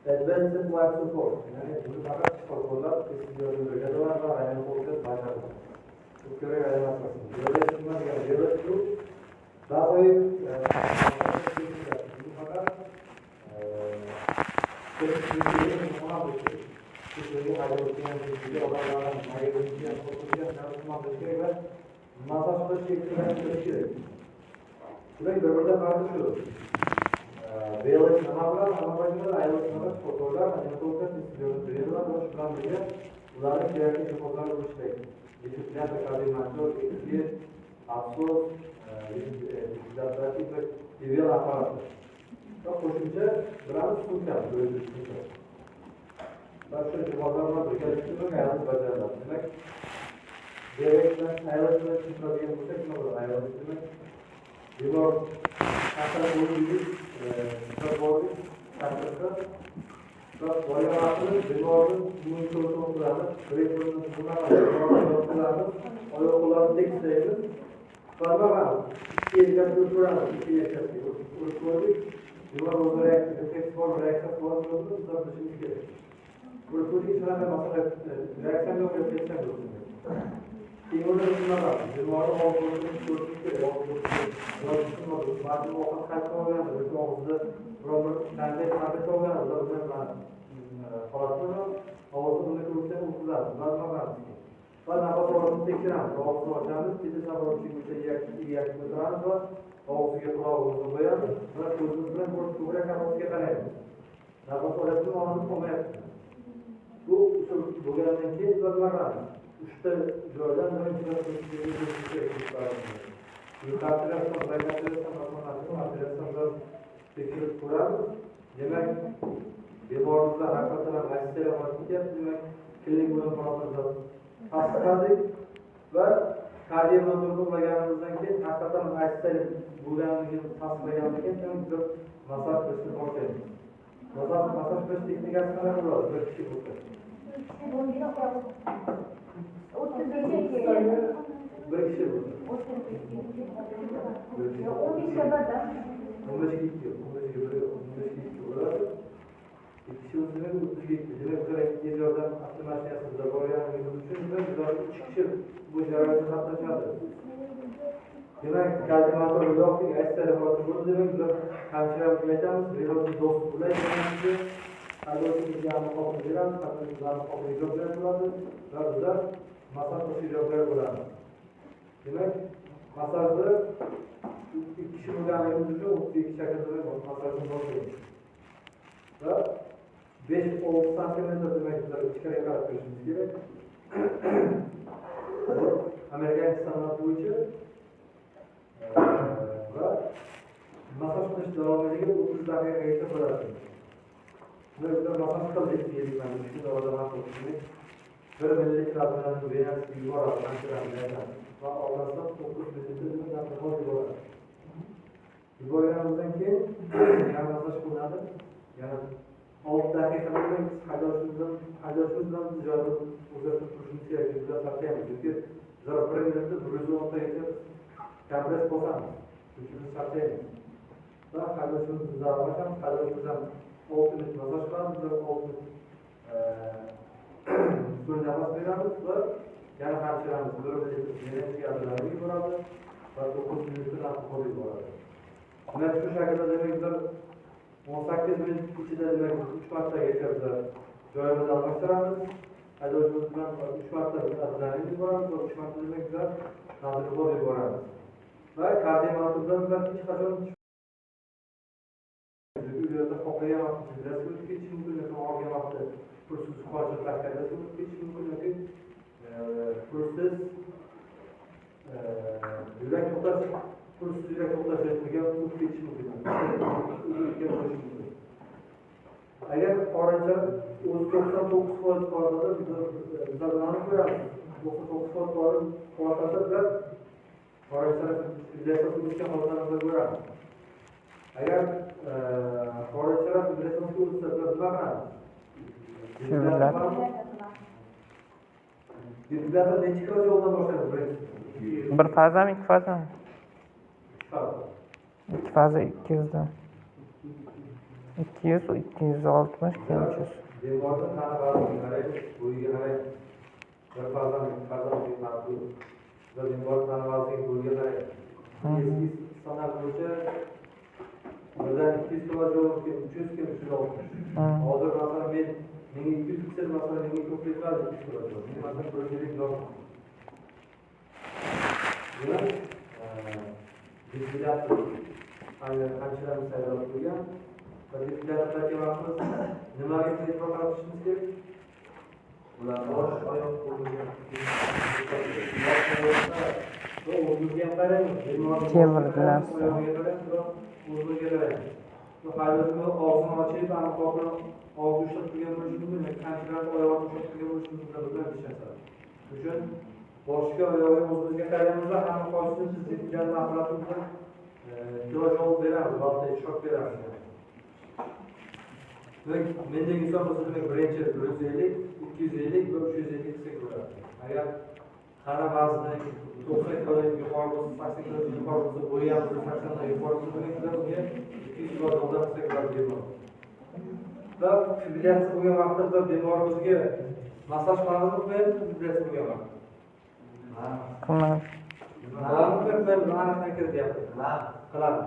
Advanced life support. Yani bunu fakat sporlar istiyoruz. Jadwal var, aynen sporlar başarılı. Bu görev ayarlamasın. Böyle sunmak yani böyle şu daha iyi bu fakat Türkiye'nin ona bakıyor. Türkiye'nin hayatından bir olaylardan hayatından korkuyan çalışma bakıyor ve masajda şekilde çalışıyor. Burayı böyle tartışıyor. Beyaz sınavlar, anlamacılar, ayrılışmalar, fotoğraflar, anatolikler istiyoruz. Beyazlar da şuradan beri bunların gerekli fotoğraflar oluşturuyor. Yetiştiren ve kardinatör, ekipli, absos, yetiştiren ve deviyel aparatı. Çok hoşumca biraz sunken böyle bir sunken. Başka cevaplarına da geliştirmek hayatı bacarlar. Demek, gerekten ayrılışmalar çıkmadığı bulsak ne olur ayrılıştırmak? Yıllar aslında bu gibi sporcu takımda da voleybol sporcu bunun sorumluları, sporcunun bunlar o okulların tek sayısı fazla var. İki yaşlı kuran, iki yaşlı sporcu yıllar olarak spor reaksiyon sporcu da düşünmek gerek. Sporcu için de mesela reaksiyon yok reaksiyon yok. Timurda şunlar var. Yıllarda olduğunu sporcu Bazı okul kaçta oynandı, bütün okulda kendi kafesi oynandı, bunlar falasını havasını kuruluşları okullar, bunlar var. Bazı nafas orasını tekrar, havasını oynandı, bir de sabah için iyi yakımı duranız var, havası yapılan havasını koyandı, bunlar kuruluşlarından kuruluşlara kalması getireyim. Nafas orasını oynandı, koma yaptı. Bu geldiğindeki bunlar var. Üçte görden önce yukarıda tekrar kurarız. Demek devorumuzda hakikaten gazeteler vakit demek klinik bunu programda hastalık ve kardiyolojik olaganımızdan keyin hakikaten gazeteler bo'lganligini tasdiqlagandan keyin bir masaj qilishni boshlaymiz. Masaj qilish texnikasi qanaqa bo'ladi? Bir kishi bo'lsa. Bir kishi bo'lsa. 15 sabatdan 15 gidiyor. 15 gidiyor. 15 gidiyor. İki kişi uzunluğu 30 gidiyor. Demek ki geziyordan aklı maşinasında boyayan bir düşünce ve 3 kişi bu jarayeti katlaşadı. Demek kaldimatör yok ki estere protokolu demek ki hemşire yapacağımız relotu dost bulayacağımızı Adolfin yanı kopyalan, katılımlarını kopyalayacaklar ve burada masaj koşacaklar bulanır. Demek masajda ikki kishi bo'lganligimizda 32 shaklda masajni boshlaymiz. Va 5-6 santimetr demaklar ichkariga qarab turishimiz kerak. Amerikan standarti bo'yicha va masaj qilish davomiyligi 30 daqiqagacha bo'ladi. Bular masaj qildik deylik mana shu davodan qo'shildik. 1 milligramdan venasi yuboradi antiramdan va orasida 9 milligramdan yuboradi. Yuborganimizdan keyin yana masaj qilinadi. Yana 6 daqiqadan keyin haydovchi bilan ijobiy o'zgartirib turishimiz kerak. Juda sartaymiz. Chunki 1 minutda 110 gacha kompres bosamiz. Chunki biz sartaymiz. Va haydovchimiz zararlashamiz. Haydovchimizdan 6 minut masaj qilamiz. 6 minut so'ng nafas beramiz va yana hamshiramiz 1 minut genetik yadrolarni yuboradi va 9 minutda alkohol yuboradi. Demak shu shaklda demak 18 minut ichida demak 3 martagacha biz joyimizni almashtiramiz. Haydovchimiz bilan 3 marta adrenalin yuboramiz va 3 marta demak biz alkohol yuboramiz. Va kardiomatordan biz hech qachon bu yerda xohlagan vaqtingiz o'tib ketishi mumkin yoki olgan vaqtda pulsiz hojatlarga o'tib ketishi mumkin yoki pulsiz yurak to'xtash pulsiz yurak to'xtash ritmiga o'tib ketishi mumkin. Agar qorincha o'zi 99% qorinada bizlar bilan ko'ramiz. %99 kvartalda bilan xorijlar fibrillyatsiya o'tgan holatlarni ko'ramiz. Agar xorijlar fibrillyatsiya o'tsa nima qilamiz? Defibrillator necha kilo yo'ldan boshlaydi birinchi? Bir fazami, ikki fazami? İki faza 200'dan. 200, 260, 300. Devorda qani bazıga qaraydi, bo'yiga qaraydi. Bir fazami, ikki fazami farqi yo'q. Devor qani bazıga bo'yiga qaraydi. Eski standart bo'yicha birdan 200 kilo yo'lga 300 kilo 360. Hozir masalan men menga 200 kilo masalan menga ko'p ketmadi 200 kilo. Men masalan ko'rishlik yo'q. Demak, defibrillator qanchalarni saylab qo'ygan? Defibrillatorlarga vaqtimiz nimaga e'tibor qaratishimiz kerak? Ular bosh, oyoq, qo'lga o'zimizga qaraymiz. Temir bilan o'zimizga qaraymiz. Bu hayvonni og'zini ochib, aniqroqni og'zi ushlab turgan bo'lishi mumkin, qanchalarni oyog'ini ushlab turgan bo'lishi mumkin bizlar ishlatadi. Shuning uchun boshga oyog'iga o'zimizga qaraymizda hamma qo'shni siz degan mahoratimizni javob beramiz, vaqtda shok beramiz. Mendagi inson bo'lsa demak birinchi 150, 250 va 350 desak bo'ladi. Agar qani vazni 90 kilo yuqori bo'lsa, 80 kilo yuqori bo'lsa, bo'yi ham 80 dan yuqori bo'lsa demak unga 200 kilo dollar desak bo'ladi bemor. Va fibrillyatsiya bo'lgan vaqtda bemor o'ziga massaj qiladimi, fibrillyatsiya bo'lgan vaqtda. Qilamiz. Aniqdan kirityapti. Qilamiz.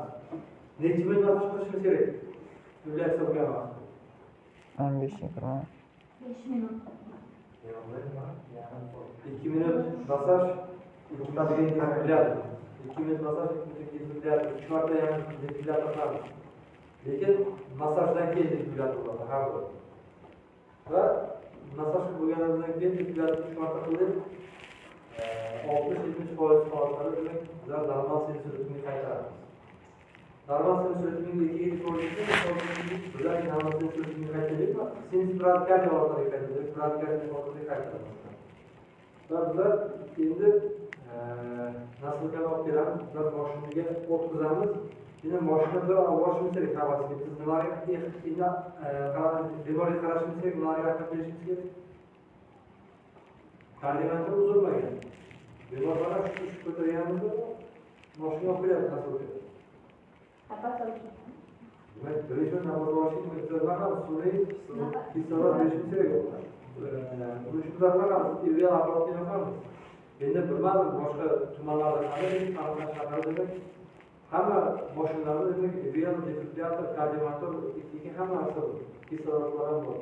Necha minut masaj qilishimiz kerak? Fibrillyatsiya bo'lgan vaqtda. 15-20. 5 minut. 2 minut masaj, 2 defibrillator. 2 minut masaj, 2 defibrillator. 3 marta ham defibrillator qilamiz. Lekin masajdan keyin defibrillator bo'ladi har doim. Va masaj bo'lganimizdan keyin defibrillator 3 marta qilib 60-70% holatlarda demak bizlar normal sinus ritmiga qaytaramiz. Normal sinus ritmiga ikkiga ko'rsatib, bizlar normal sinus ritmiga qaytardik, sinus bradkardiya holatlarga qaytardik, bradkardiya holatlarga qaytaramiz. Va bizlar endi naslga olib kelamiz, bizlar moshinaga o'tkazamiz. Endi mashina bir olishimiz kerak havasiga. Biz nimaga endi devorga qarashimiz kerak, nimaga raqam berishimiz kerak? Kardiometrda uzilmagan. Bemorlar shu ko'targanimizda mashina olib kelyapti naslga. Demak, birinchi nafas olishga bizlar sun'iy kislorod berishimiz kerak. Buni shu qilamiz, ideal apparatni yoqamiz. Endi bilmadim boshqa tumanlarda qanday qanaqa shaharda demak hamma mashinalarda demak ideal defibrillator, kardiometor, ikki hamma narsa kislorodlar ham bor.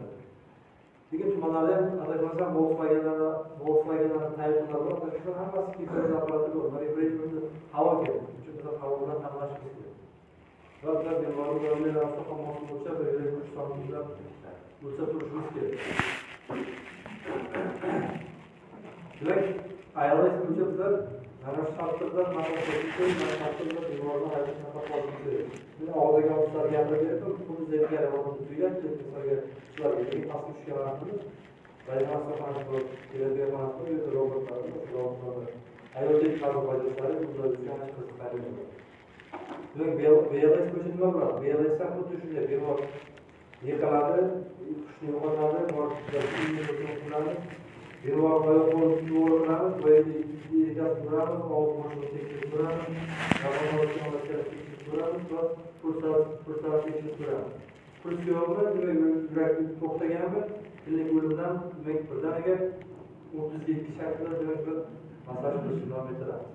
Lekin tumanlarda ham adashmasam Volkswagenlarning Tayvanlar bor, shular hammasi kislorod apparati bor. Mana birinchi havo kerak. Chunki biz havo bilan ta'minlashimiz kerak. Va biz bemorlarning asosiy mos bo'lsa, bir yerga kuch solishlar bo'lsa turishimiz kerak. Demak, ayollar bo'yicha bizlar mana shu taqdirda mas'uliyat bemorni hayotini saqlashimiz kerak. Buni og'ziga olishlar gapirib, buni zerikar bo'lib tuyuladi, sizlarga shularga pastga tushgan vaqtimiz bayram sohasida keladigan vaqtda robotlar ayollik qaror-qoidalar buzilishgan qiziqarli. Demak, BLS bo'yicha nima bo'ladi? BLS ham xuddi shunday bemor yiqiladi, hushni yo'qotadi, qiladi. Bemor oyoq-qo'l yuvilamiz, bo'yni yelkasi buramiz, og'iz boshini tekshirib turamiz, yog'ochni tekshirib turamiz va pulsar tekshirib turamiz. Puls yo'qmi, demak yurak to'xtaganmi, klinik o'limdan demak birdaniga 37 shaklida demak bir massaj qilishni davom ettiramiz.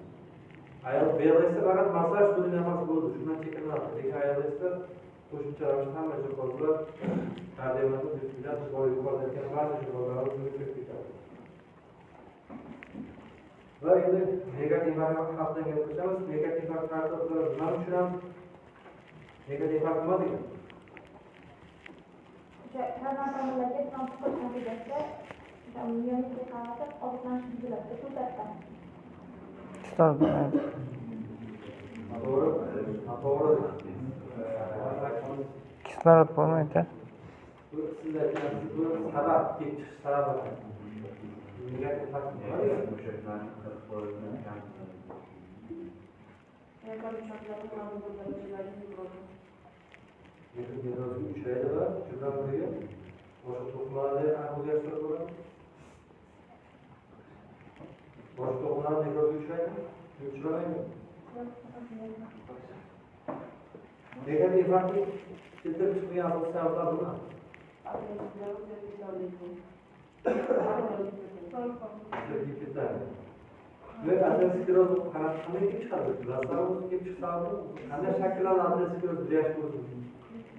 Ayol BLSda faqat massaj bo'lgan emas bo'ldi, shundan cheklanadi. Lekin ayolda qo'shimcha ravishda hamma jihozlar kardiometor, defibrillator, yuqorida aytgan barcha jihozlar o'zini ketadi. Va endi negativ infarkt haqida gapiramiz. Negativ infarkt haqida nima tushunamiz? Negativ infarkt nima degan? Kardiometrlarga transport natijasida miyomiklik holati oziqlanish buziladi, to'xtatadi. To'g'ri. Kislorod bo'lmaydi. Bu sizlar sabab, kelib chiqish sababi. Negatif faktor nima degani? Lekin genozga uchraydi va shundan biriga boshqa to'qimalarni o'zgartirib bo'ladi. Boshqa to'qimalar genozga uchraydi, uchramaydi. Negatif faktor keltirib chiqmagan asosiy sabablar nima? Ve ateroskleroz qanday kelib chiqadi? Lastaroz kelib chiqsa, qanday shakllanadi ateroskleroz yash bo'lsin?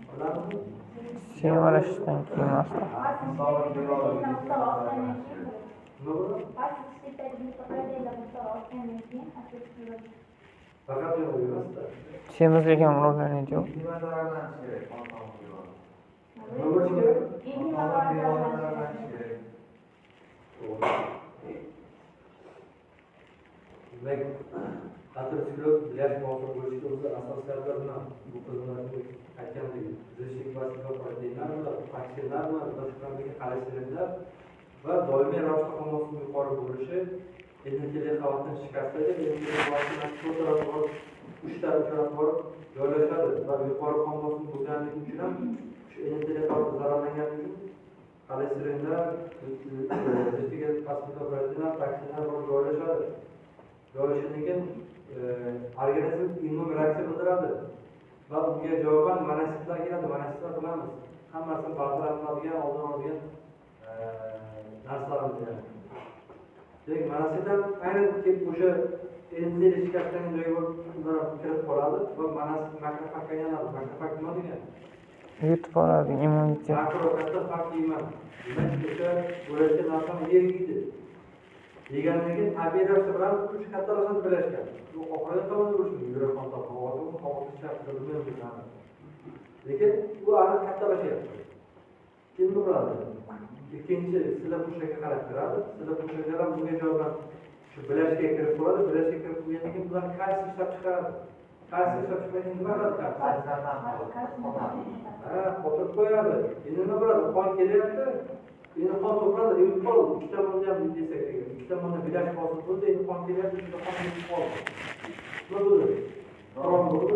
Bilasizmi? Semirishdan keyin asta. Nima bo'ladi? Faqat yo'q emasda. Semizlik ham rivojlanadi. Nima bo'lishi kerak? Demak, ateroskleroz yash hosil bo'lishiga o'zi asosiy sabablar nima? Bu qizlarning aytgandek, zirhlik vasita proteinlarmi, toksinlarmi, boshqa xolesterinlar va doimiy ravishda qon yuqori bo'lishi, endotelli qavatni shikastlaydi, endotelli qavatni to'rtta uchta bor joylashadi va yuqori qon bosimi bo'lganligi uchun ham shu endotelli qavat zararlangani uchun xolesterinlar, zirhlik vasita proteinlar, toksinlar bor joylashadi. Joylashgandan keyin organizm immun reaksiya bildiradi va bunga javoban monasitlar keladi. Monasitlar bilamiz, hammasini bartaraf oldin oladigan narsalarimiz. Demak, monasitlar aynan kelib o'sha endotelli shikastlangan joyga kirib qoladi va monasit makrofagga aylanadi. Makrofag nima degani? Yutib oladi immunitet. Makrofagda farq yeyman. Demak, o'sha bo'layotgan narsani yeriydi. Yegandan keyin tabiiy ravishda bilan uch kattalashib birlashgan. Bu oqayotgan tomonda bo'lishi mumkin. Yurak qon to'plami, qovurishlar bilmayman. Lekin bu aniq kattalashyapti. Keyin nima bo'ladi? Ikkinchi sila qo'shakka qarab turadi. Sila qo'shaklar ham bunga javoban shu bilashga kirib qoladi. Bilashga kirib qolgandan keyin bular kalsiy ishlab chiqaradi. Kalsiy ishlab chiqargan nima qiladi? Qotib qo'yadi. Endi nima bo'ladi? Qon kelyapti. Endi qon to'plandi, yutib qoldi. Ikkita tomonda ham desak kerak. Ikkita tomonda bilash hosil bo'ldi, endi qon kelyapti, shunda qon yutib qoldi. Nima bo'ldi? Qon bo'ldi.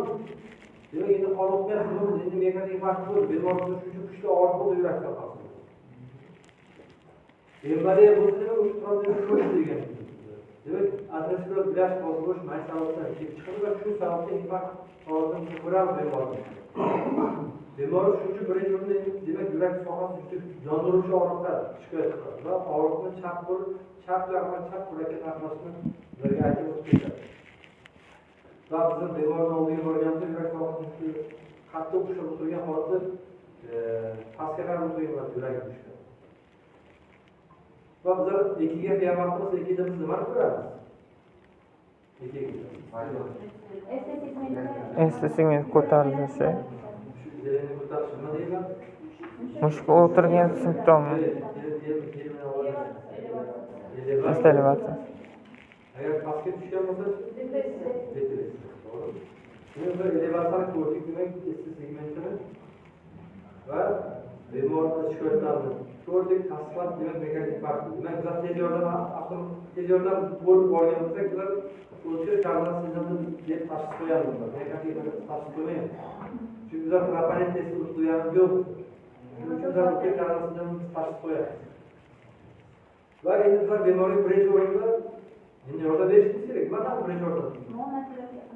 Demak, endi qon o'tmayapti, nima bo'ldi? Endi mexanik farq bo'ldi. Bemorning shuncha kuchli og'riq bo'ldi yurak sohasida. Emboliya bo'lsa nima? O'sha tomonda sho'sh degan. Demak, ateroskleroz bilash hosil bo'lish mana sababdan kelib chiqadi va shu sababdan infarkt holatini ko'ramiz bemorni. Bemor shuncha birinchi o'rinda demak yurak sohasi juda yondiruvchi og'riqlar shikoyat qiladi va og'riqni chap yurakka taqmasini bizlarga aytib o'tib ketadi. Va bizim bemorni oldiga borganimizda yurak sohasi qattiq ushlab turgan holatda pastga qarab o'tirgan yuragi tushgan. Va bizlar ekiga qiymat qilsa, ekida biz nimani ko'ramiz? Esti segment ko'tarilishi. Nima deyman? Mushukka o'tirgan simptomi. Elevatsiya. Agar pastga tushgan bo'lsa, depressiya. To'g'ri. Bir elevatsiyani ko'rdik, demak, esti segmentini va bemorning shikoyatlarini ko'rdik, tasdiqlab, demak, mexanik farq. Demak, biz tez yordam bo'lib borgan bo'lsak, bizlar o'sha kardial sindromni deb tashxis qo'yamiz. Mexanik tashxis qo'ymaymiz. Çünkü bizlar troponin testi uygulayamiz yo'q. Shuning uchun bizlar o'sha kardial sindromni tashxis qo'yamiz. Va endi bizlar bemorga birinchi o'rinda endi yordam berishimiz kerak. Nima ham birinchi o'rinda?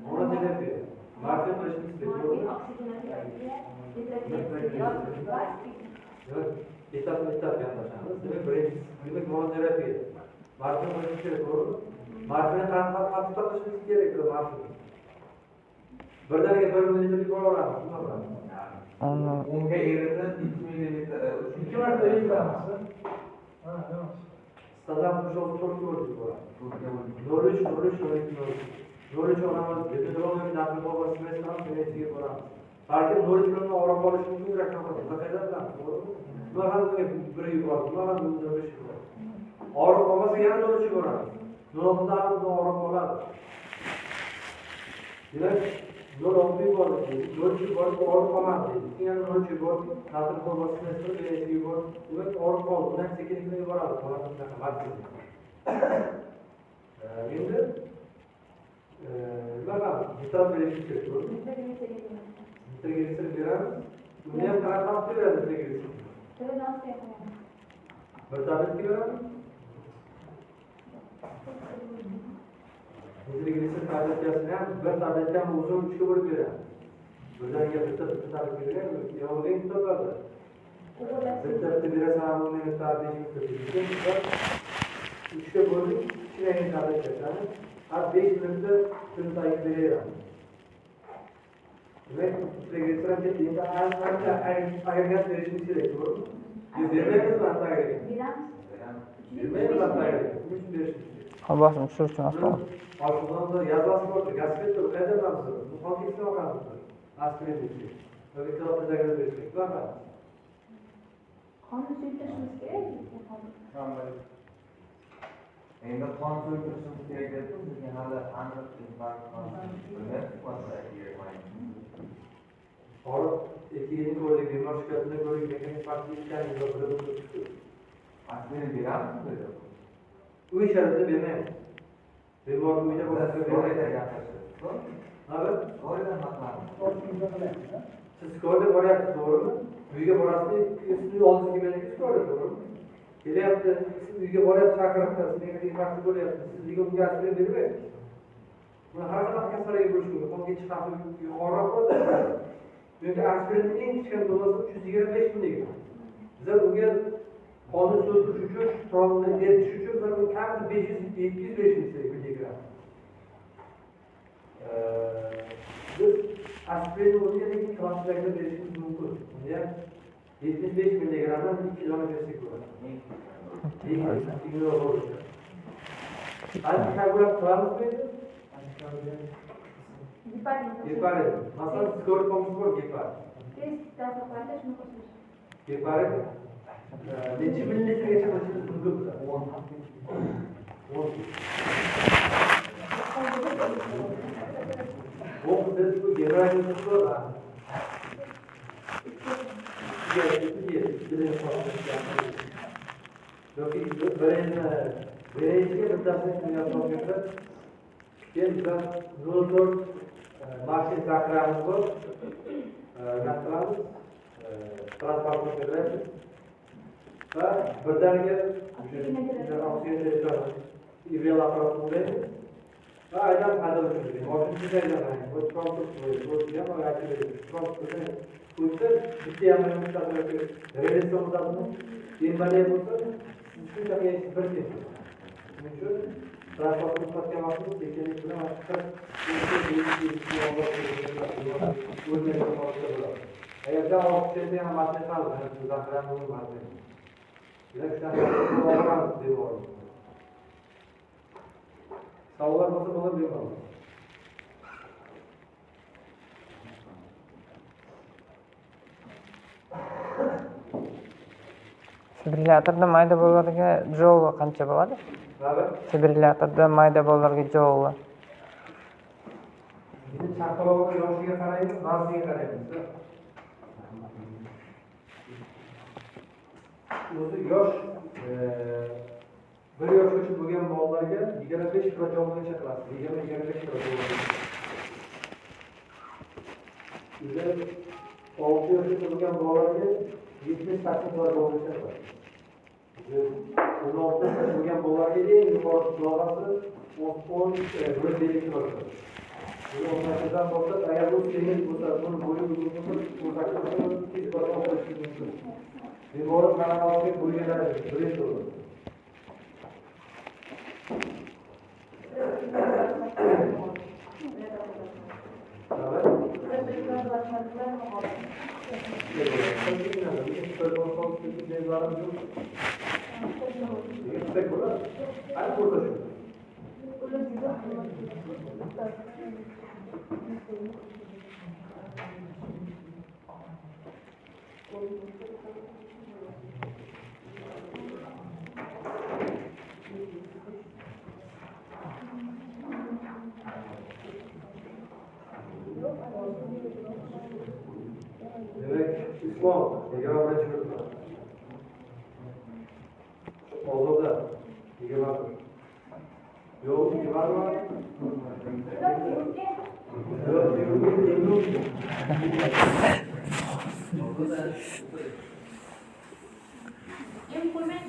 Monoterapiya. Morfin qilishimiz kerak. Etap yondashamiz. Demak, birinchi demak monoterapiya. Morfin qilishimiz kerak, to'g'rimi? Morfinni qanday qilishimiz kerak morfin. Birdaniga 1 millilitr yuboramiz. Nima bo'ladi? Unga eritib 2 millilitr 2 marta yuboramiz. Standart ushbu 4 bo'lib yuboramiz. 0,3 olamiz. Bepilogik nafas olib stressdan keyin boramiz. Balki 0,3 bilan ora qolish mumkin yurak nafasi. Qanday bilan? Nima ham bir yuboramiz. Nima ham 0,5 yuboramiz. Og'riq olmasa yana 0,3 yuboramiz. 0,6 dan ora qoladi. Demak, Yo'l olib yubordik deydi. Yo'l yuborib olib qolmadi deydi. Keyin yo'l yuborib, ta'til formasini qilib, berib yuborib, demak olib qoldi. Ular sekinlikda yuboradi. Holat shunaqa vaqtida. Endi nima qilamiz? Bitta berish kerak bo'ldi. Bitta beramiz. Uni ham qanaqa qilib beradi bitta bir tablet beramiz. Integrisini tabletkasini ham bir tabletga ham uzun 3 bo'lib beramiz. Birdaniga bitta tablet bergan, yo'g'ing topadi. Bitta berasan, uni tabletga beramiz. 3 ga bo'lib, kichkina tabletkasini har 5 minutda kundagiga beramiz. Demak, integrisini endi agregat berishimiz kerak, to'g'rimi? Bermaymiz agregat. Bermaymiz agregat. Uchun berishimiz kerak. Bosim shu uchun aslo. Aslında yazması vardı. Gazetede o kadar namazı. Bu hangisi o kadar? Aspirin bir Böyle kağıtlıca göre bir şey. Var mı? Qonni suyultirishimiz kerak. Endi qon to'ydirishimiz kerak deb bizga hali aniq Or etkili ko'rdik, bemor shikoyatini ko'rdik, lekin farqli ekanini bilib aspirin beramiz dedi. uy sharoitida bermaymiz. Bemor uyda bo'lsa gapirishdi. Evet. Oydan maqlamiz. Siz skorda boryapsiz, to'g'rimi? Uyga borasiz, sizni oldingizga beradigan skorda, to'g'rimi? Kelyapti, siz uyga boryapsiz, chaqiribsiz, sizga vaqt bo'lyapti, sizga unga aspirin bermaysiz. Buni har qanaqa kasallikga bo'lishi mumkin. Qonga chiqishi yuqoriroq bo'ladi. Chunki aspirinning eng kichkina dozasi 325 mg. Bizlar unga qonni so'zdirish uchun, qonni eritish uchun bir kamida 500-700 berishimiz kerak milligram. Biz aspirin o'ziga lekin konsentratsiya berishimiz mumkin. Unda 75 mg-dan 2 dona bersak bo'ladi. Antikarbolat qilamizmi endi? Geparin. Masalan, skor komuz bor geparin. Geparin necha millilitrgacha qilishimiz mumkin bizlar? 10. Biz bu geparinni qilamiz. Yoki birinchiga bittasini qilyapmiz desa, keyin bizlar 0.4 mashin chaqiramiz bor. Nima qilamiz? Transport qilamiz. Va birdaniga oksigen ivel apparat qo'yamiz. Va aydan hadal qilamiz. Mashin tizaydi. Bu transport qo'yamiz. Bu ham aytib transport o'tsa bitta ham mutasaddi relation mutasaddi keyinbalik bo'lsa shunchaki bir ket. Shuning uchun transport qilgan vaqtda sekinlik bilan agarda oqishda ham mas'ala qiladi, zaxirani bo'lmaydi. Ular shunaqa qilamiz deb o'ylayman. Savollar bo'lsa bo'lib beramiz. Fibrillatorda mayda bolalarga joule qancha bo'ladi? Fibrillatorda mayda bolalarga joule. Biz chaqaloqning yoshiga qaraymiz, vaznga qaraymiz. O'zi yosh 1 yoshgacha bo'lgan bolalarga 25 kilojoulgacha qilasiz. 20-25 kilojoul. Bizlar 6 yoshgacha bo'lgan bolalarga 70-80 kilojoulgacha qilasiz. 16 yoshgacha bo'lgan bolalarga eng yuqori dozasi 10-1 kilojoul. Bunu onlardan boshlab, agar bu sengil bo'lsa, buni bo'yi uzun bo'lsa, tez bosib qo'yish mumkin. Bemor qanaqasiga bo'lganlar birinchi bo'ladi. Usmon, 21 yurtda. Ozodda, 21. Yo'q, 20. Yo'q, 20. Implement